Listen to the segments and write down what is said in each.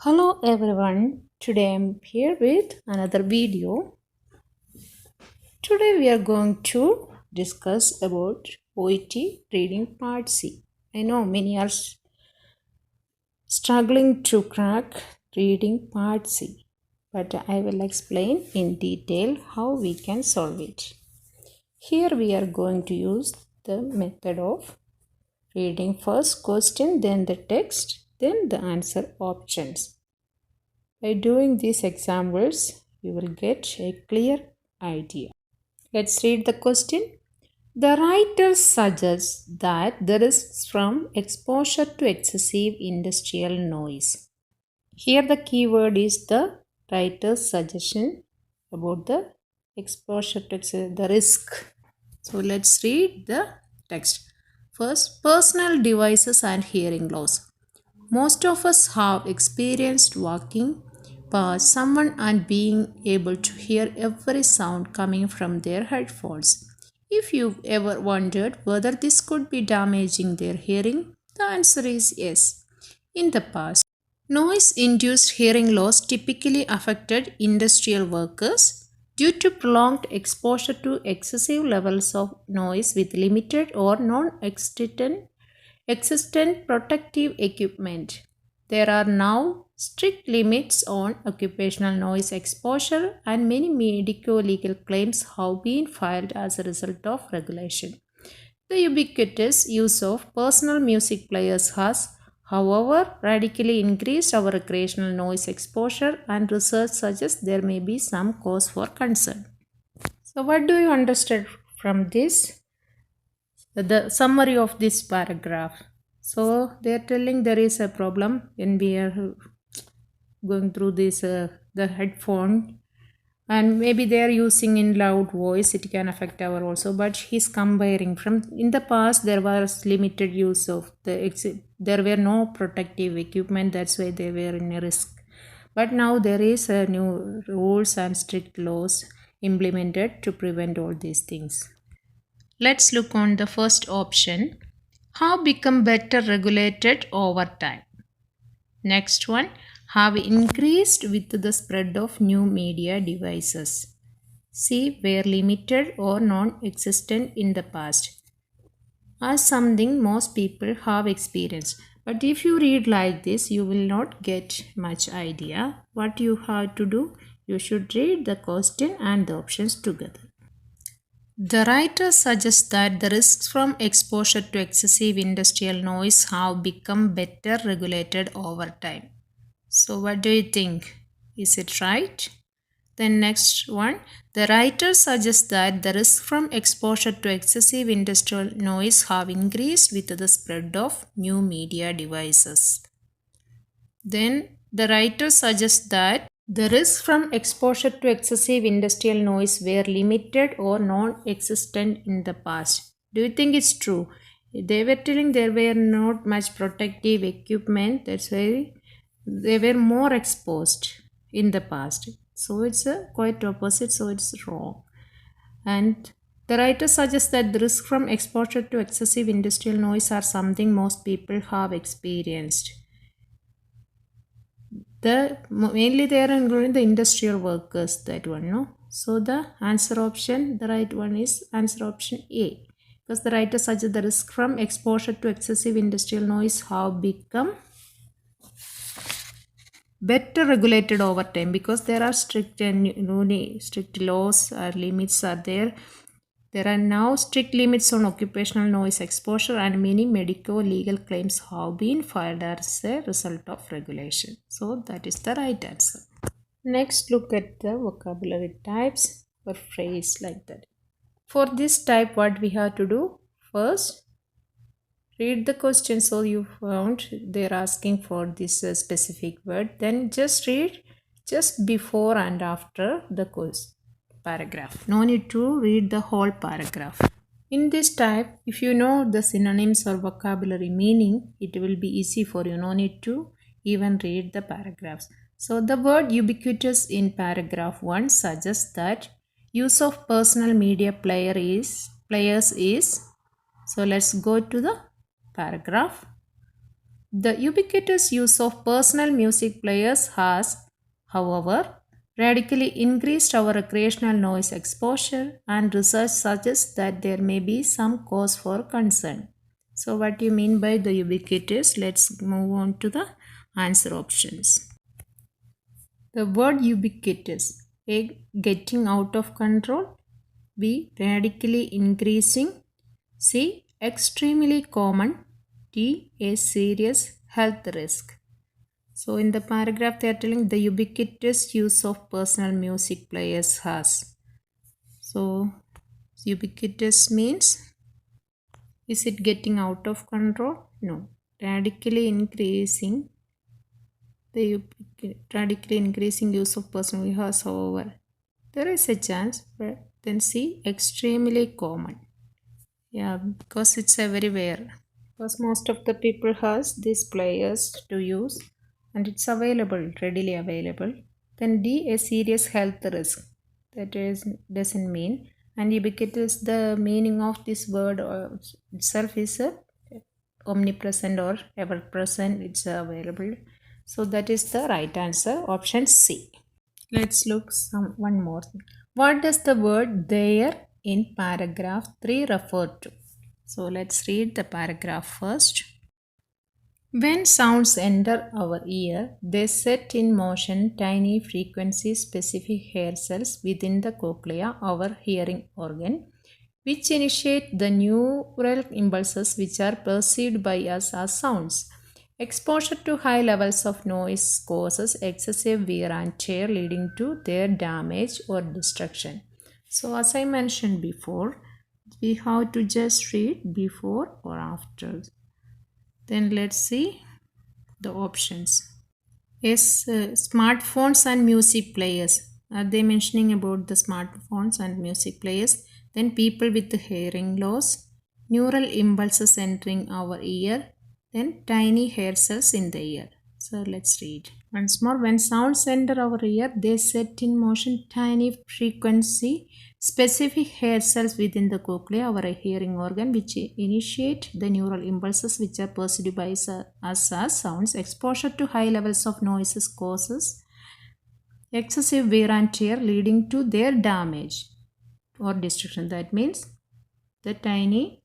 Hello everyone, today I'm here with another video. Today we are going to discuss about OET reading part C. I know many are struggling to crack reading part C, but I will explain in detail how we can solve it. Here we are going to use the method of reading first question, then the text, then the answer options. By doing these examples, you will get a clear idea. Let's read the question. The writer suggests that the risks from exposure to excessive industrial noise. Here, the keyword is the writer's suggestion about the exposure to the risk. So, let's read the text. First, personal devices and hearing loss. Most of us have experienced walking past someone and being able to hear every sound coming from their headphones. If you've ever wondered whether this could be damaging their hearing, the answer is yes. In the past, noise induced hearing loss typically affected industrial workers due to prolonged exposure to excessive levels of noise with limited or non existent protective equipment. There are now strict limits on occupational noise exposure, and many medico legal claims have been filed as a result of regulation. The ubiquitous use of personal music players has, however, radically increased our recreational noise exposure, and research suggests there may be some cause for concern. So, what do you understand from this? The summary of this paragraph. So they are telling there is a problem when we are going through this the headphone, and maybe they are using in loud voice, it can affect our also, but he's comparing from in the past there was limited use of there were no protective equipment, that's why they were in a risk, but now there is a new rules and strict laws implemented to prevent all these things. Let's look on the first option. Have become better regulated over time. Next one, have increased with the spread of new media devices. C, were limited or non-existent in the past. As something most people have experienced. But if you read like this, you will not get much idea. What you have to do, you should read the question and the options together. The writer suggests that the risks from exposure to excessive industrial noise have become better regulated over time. So, what do you think? Is it right? Then, next one, the writer suggests that the risks from exposure to excessive industrial noise have increased with the spread of new media devices. Then, the writer suggests that the risks from exposure to excessive industrial noise were limited or non-existent in the past. Do you think it's true? They were telling there were not much protective equipment, that's why they were more exposed in the past. So it's a quite opposite, so it's wrong. And the writer suggests that the risk from exposure to excessive industrial noise are something most people have experienced. Mainly they are including the industrial workers, that one, no? So the answer option, the right one is answer option A, because the writer suggests the risk from exposure to excessive industrial noise have become better regulated over time, because there are strict laws or limits are there. There are now strict limits on occupational noise exposure, and many medical legal claims have been filed as a result of regulation. So that is the right answer. Next, look at the vocabulary types or phrase like that. For this type, what we have to do? First, read the question. So you found they're asking for this specific word. Then just read just before and after the paragraph. No need to read the whole paragraph. In this type, if you know the synonyms or vocabulary meaning, it will be easy for you. No need to even read the paragraphs. So the word ubiquitous in paragraph 1 suggests that use of personal media players is. So let's go to the paragraph. The ubiquitous use of personal music players has, however, radically increased our recreational noise exposure, and research suggests that there may be some cause for concern. So, what do you mean by the ubiquitous? Let's move on to the answer options. The word ubiquitous: A. Getting out of control, B. Radically increasing, C. Extremely common, D. A serious health risk. So in the paragraph they are telling the ubiquitous use of personal music players has. So ubiquitous means, is it getting out of control? No. Radically increasing, the radically increasing use of personal has, however, there is a chance, but then C, extremely common. Yeah, because it's a very rare. Because most of the people has these players to use and it's available, readily available. Then D, a serious health risk. That is doesn't mean. And ubiquitous, the meaning of this word itself is omnipresent or ever present. It's available. So that is the right answer, option C. Let's look one more thing. What does the word there in paragraph 3 refer to? So let's read the paragraph first. When sounds enter our ear, they set in motion tiny frequency specific hair cells within the cochlea, our hearing organ, which initiate the neural impulses which are perceived by us as sounds. Exposure to high levels of noise causes excessive wear and tear, leading to their damage or destruction. So, as I mentioned before, we have to just read before or after. Then let's see the options. Yes, smartphones and music players. Are they mentioning about the smartphones and music players? Then people with the hearing loss, neural impulses entering our ear, then tiny hair cells in the ear. So let's read. Once more, when sounds enter our ear, they set in motion tiny frequency specific hair cells within the cochlea, our hearing organ, which initiate the neural impulses which are perceived by us as sounds. Exposure to high levels of noises causes excessive wear and tear, leading to their damage or destruction. That means the tiny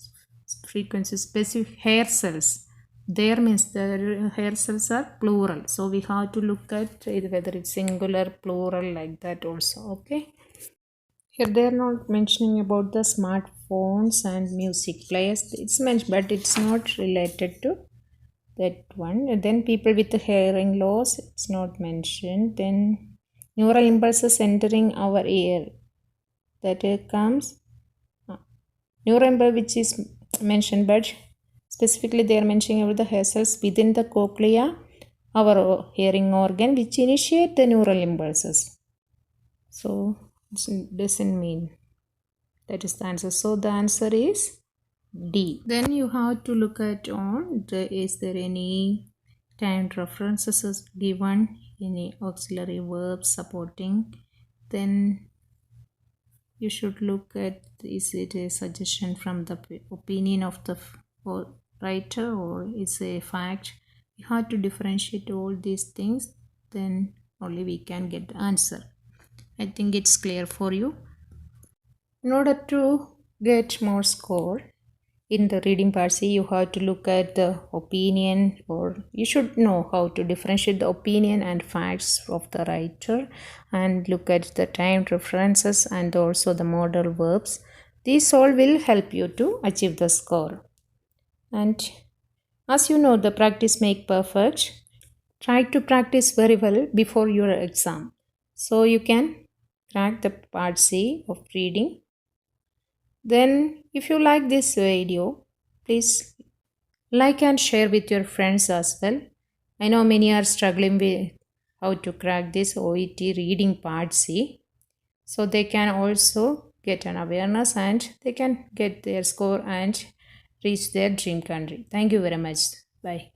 frequency specific hair cells. There means the hair cells are plural. So we have to look at whether it's singular, plural, like that also. Okay. Here they are not mentioning about the smartphones and music players. It's mentioned, but it's not related to that one. And then people with the hearing loss, it's not mentioned. Then neural impulses entering our ear. That comes neural impulse which is mentioned, but specifically they are mentioning about the hair cells within the cochlea, our hearing organ, which initiate the neural impulses. So it doesn't mean. That is the answer. So the answer is D. Then you have to look at is there any timed references given, any auxiliary verbs supporting. Then you should look at, is it a suggestion from the opinion of the writer or is a fact. You have to differentiate all these things, then only we can get the answer. I think it's clear for you. In order to get more score in the reading part C, you have to look at the opinion, or you should know how to differentiate the opinion and facts of the writer, and look at the timed references and also the modal verbs. These all will help you to achieve the score. And as you know, the practice make perfect. Try to practice very well before your exam, so you can crack the part C of reading. Then if you like this video, please like and share with your friends as well. I know many are struggling with how to crack this OET reading part C. So they can also get an awareness and they can get their score and reach their dream country. Thank you very much. Bye.